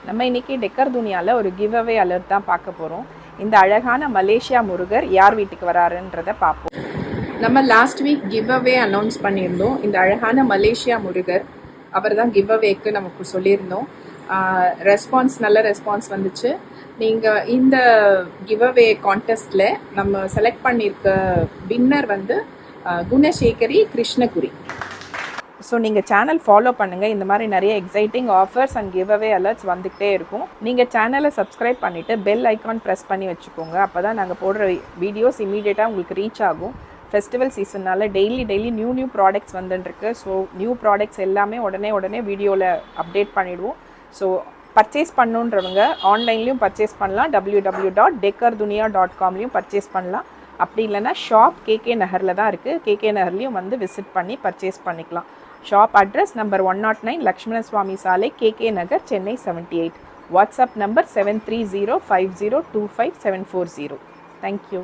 நம்ம இன்றைக்கி டெக்கர் துனியாவில் ஒரு கிவ் அவே அலர்ட் தான் பார்க்க போகிறோம். இந்த அழகான மலேசியா முருகர் யார் வீட்டுக்கு வராருன்றதை பார்ப்போம். நம்ம last week give away announce பண்ணியிருந்தோம். இந்த அழகான மலேசியா முருகர் அவர் தான் கிவ் அவேக்கு நமக்கு சொல்லியிருந்தோம். நல்ல ரெஸ்பான்ஸ் வந்துச்சு. நீங்கள் இந்த கிவ் அவே கான்டெஸ்ட்டில் நம்ம செலக்ட் பண்ணியிருக்க வின்னர் வந்து குணசேகரி கிருஷ்ணகுரி. ஸோ நீங்கள் சேனல் ஃபாலோ பண்ணுங்கள். இந்த மாதிரி நிறைய exciting offers and give away alerts வந்துக்கிட்டே இருக்கும். நீங்கள் சேனலை சப்ஸ்கிரைப் பண்ணிவிட்டு பெல் ஐக்கான் ப்ரெஸ் பண்ணி வச்சுக்கோங்க. அப்போ தான் நாங்கள் போடுற வீடியோஸ் இமீடியட்டாக உங்களுக்கு ரீச் ஆகும். ஃபெஸ்டிவல் சீசனால் டெய்லி நியூ ப்ராடக்ட்ஸ் வந்துட்டுருக்கு. ஸோ நியூ ப்ராடக்ட்ஸ் எல்லாமே உடனே வீடியோவில் அப்டேட் பண்ணிவிடுவோம். ஸோ பர்ச்சேஸ் பண்ணுன்றவங்க ஆன்லைன்லேயும் பர்ச்சேஸ் பண்ணலாம். www.dekardunia.com பர்ச்சேஸ் பண்ணலாம். அப்படி இல்லைன்னா ஷாப் கேகே நகரில் தான் இருக்குது. கேகே நகர்லேயும் வந்து விசிட் பண்ணி பர்ச்சேஸ் பண்ணிக்கலாம். ஷாப் அட்ரஸ் நம்பர் 109 லக்ஷ்மண சுவாமி சாலை, கேகே நகர், சென்னை 78. WhatsApp number 7305025740. தேங்க்யூ.